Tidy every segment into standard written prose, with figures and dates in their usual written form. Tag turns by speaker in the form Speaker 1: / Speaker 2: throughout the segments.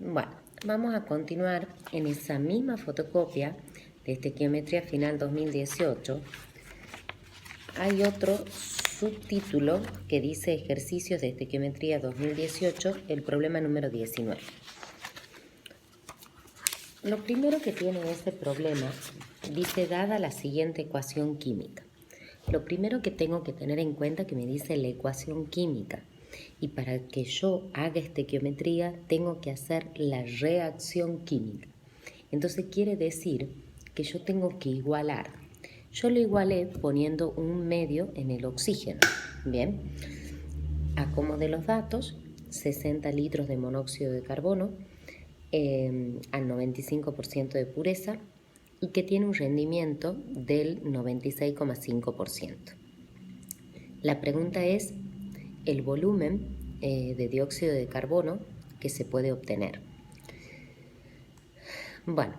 Speaker 1: Bueno, vamos a continuar en esa misma fotocopia de estequiometría final 2018. Hay otro subtítulo que dice ejercicios de estequiometría 2018, el problema número 19. Lo primero que tiene este problema dice dada la siguiente ecuación química. Lo primero que tengo que tener en cuenta que me dice la ecuación química. Y para que yo haga estequiometría tengo que hacer la reacción química. Entonces quiere decir que yo tengo que igualar. Yo lo igualé poniendo un medio en el oxígeno. Bien, acomodé los datos, 60 litros de monóxido de carbono al 95% de pureza y que tiene un rendimiento del 96,5%. La pregunta es el volumen de dióxido de carbono que se puede obtener. Bueno,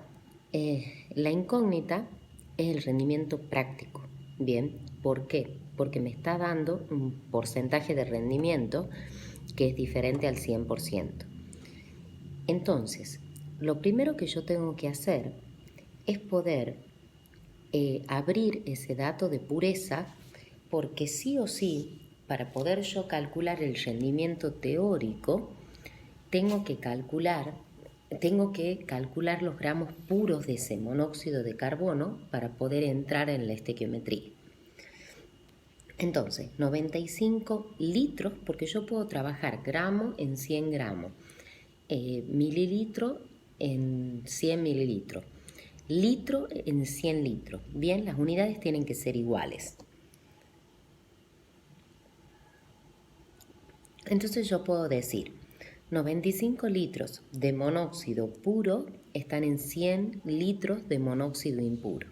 Speaker 1: la incógnita es el rendimiento práctico. Bien, ¿por qué? Porque me está dando un porcentaje de rendimiento que es diferente al 100%. Entonces, lo primero que yo tengo que hacer es poder abrir ese dato de pureza, porque sí o sí, para poder yo calcular el rendimiento teórico, tengo que calcular los gramos puros de ese monóxido de carbono para poder entrar en la estequiometría. Entonces, 95 litros, porque yo puedo trabajar gramo en 100 gramos, mililitro en 100 mililitros, litro en 100 litros. Bien, las unidades tienen que ser iguales. Entonces yo puedo decir 95 litros de monóxido puro están en 100 litros de monóxido impuro.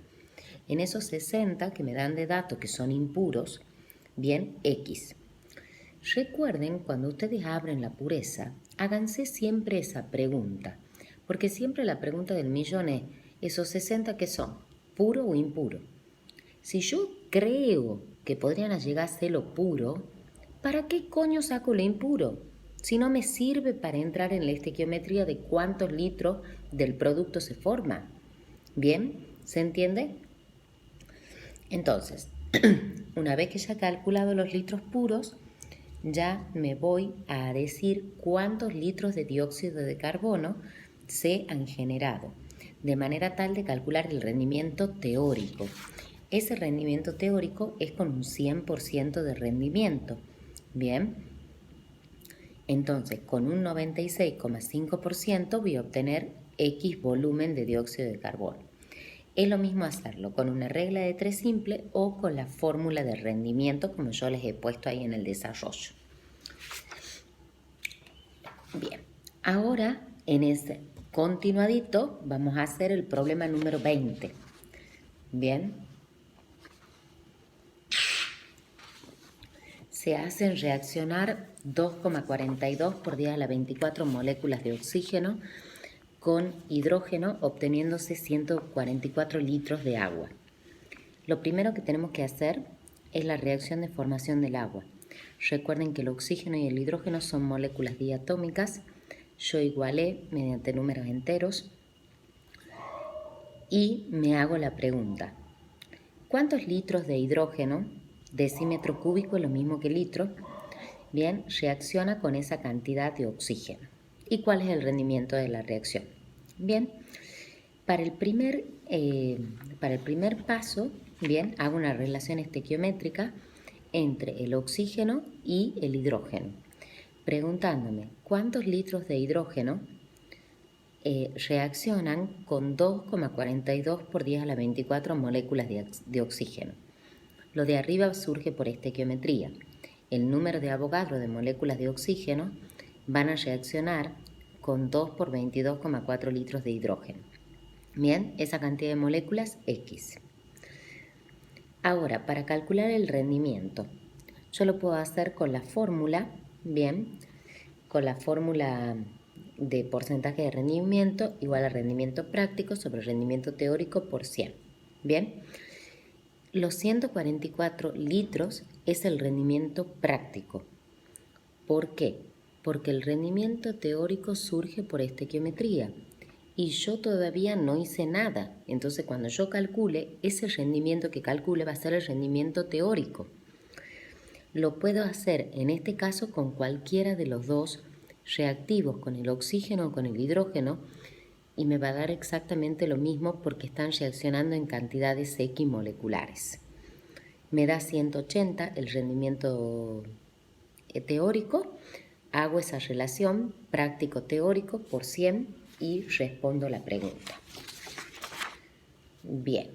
Speaker 1: En esos 60 que me dan de datos que son impuros, bien, X. Recuerden, cuando ustedes abren la pureza, háganse siempre esa pregunta, porque siempre la pregunta del millón es, ¿esos 60 qué son? ¿Puro o impuro? Si yo creo que podrían llegar a ser lo puro, ¿para qué coño saco lo impuro? Si no me sirve para entrar en la estequiometría de cuántos litros del producto se forma. ¿Bien? ¿Se entiende? Entonces, una vez que ya he calculado los litros puros, ya me voy a decir cuántos litros de dióxido de carbono se han generado, de manera tal de calcular el rendimiento teórico. Ese rendimiento teórico es con un 100% de rendimiento. Bien, entonces con un 96,5% voy a obtener X volumen de dióxido de carbono. Es lo mismo hacerlo con una regla de 3 simple o con la fórmula de rendimiento como yo les he puesto ahí en el desarrollo. Bien, ahora en ese continuadito vamos a hacer el problema número 20. Bien. Se hacen reaccionar 2,42 por 10 a la 24 moléculas de oxígeno con hidrógeno, obteniéndose 144 litros de agua. Lo primero que tenemos que hacer es la reacción de formación del agua. Recuerden que el oxígeno y el hidrógeno son moléculas diatómicas. Yo igualé mediante números enteros y me hago la pregunta: ¿cuántos litros de hidrógeno, decímetro cúbico es lo mismo que litro, bien, reacciona con esa cantidad de oxígeno? ¿Y cuál es el rendimiento de la reacción? Bien, para el primer paso, bien, hago una relación estequiométrica entre el oxígeno y el hidrógeno, preguntándome cuántos litros de hidrógeno reaccionan con 2,42 por 10 a la 24 moléculas de oxígeno. Lo de arriba surge por estequiometría. El número de Avogadro de moléculas de oxígeno van a reaccionar con 2 por 22,4 litros de hidrógeno. Bien, esa cantidad de moléculas X. Ahora, para calcular el rendimiento, yo lo puedo hacer con la fórmula, bien, con la fórmula de porcentaje de rendimiento igual a rendimiento práctico sobre rendimiento teórico por 100. Bien, los 144 litros es el rendimiento práctico. ¿Por qué? porque el rendimiento teórico surge por estequiometría y yo todavía no hice nada. Entonces, cuando yo calcule, ese rendimiento que calcule va a ser el rendimiento teórico. Lo puedo hacer en este caso con cualquiera de los dos reactivos, con el oxígeno o con el hidrógeno, y me va a dar exactamente lo mismo porque están reaccionando en cantidades equimoleculares. Me da 180 el rendimiento teórico, hago esa relación práctico-teórico por 100 y respondo la pregunta. Bien.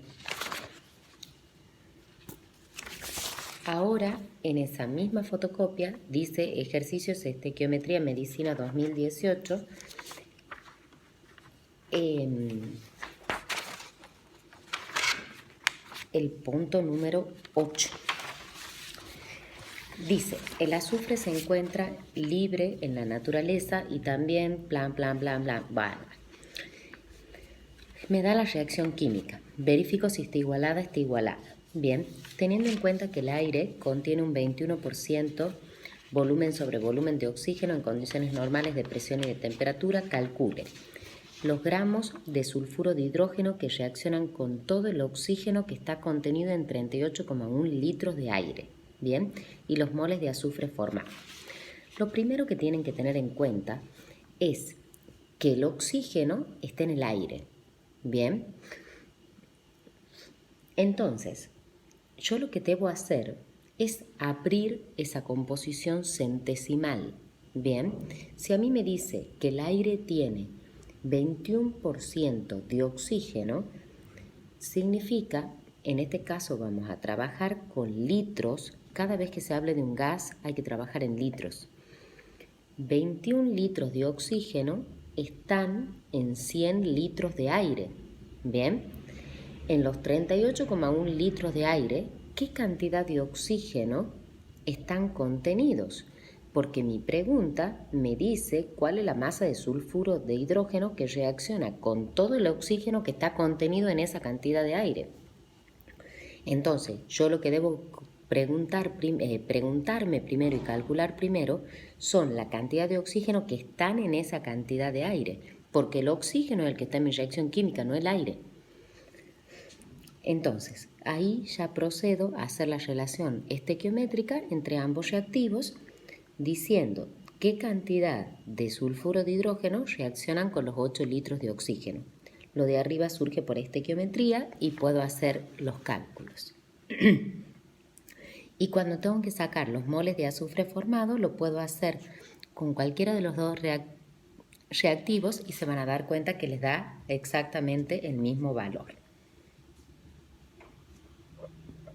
Speaker 1: Ahora, en esa misma fotocopia, dice ejercicios de estequiometría medicina 2018. El punto número 8. Dice, el azufre se encuentra libre en la naturaleza y también Bueno, me da la reacción química. Verifico si está igualada, Bien, teniendo en cuenta que el aire contiene un 21% volumen sobre volumen de oxígeno en condiciones normales de presión y de temperatura, calcule los gramos de sulfuro de hidrógeno que reaccionan con todo el oxígeno que está contenido en 38,1 litros de aire, ¿bien? Y los moles de azufre formados. Lo primero que tienen que tener en cuenta es que el oxígeno está en el aire, ¿bien? Entonces, yo lo que debo hacer es abrir esa composición centesimal, ¿bien? Si a mí me dice que el aire tiene 21% de oxígeno, significa, en este caso vamos a trabajar con litros. Cada vez que se hable de un gas hay que trabajar en litros. 21 litros de oxígeno están en 100 litros de aire. Bien, en los 38,1 litros de aire, ¿qué cantidad de oxígeno están contenidos? Porque mi pregunta me dice cuál es la masa de sulfuro de hidrógeno que reacciona con todo el oxígeno que está contenido en esa cantidad de aire. Entonces, yo lo que debo preguntarme primero y calcular primero son la cantidad de oxígeno que están en esa cantidad de aire, porque el oxígeno es el que está en mi reacción química, no el aire. Entonces, ahí ya procedo a hacer la relación estequiométrica entre ambos reactivos, diciendo qué cantidad de sulfuro de hidrógeno reaccionan con los 8 litros de oxígeno. Lo de arriba surge por estequiometría y puedo hacer los cálculos. Y cuando tengo que sacar los moles de azufre formado, lo puedo hacer con cualquiera de los dos reactivos y se van a dar cuenta que les da exactamente el mismo valor.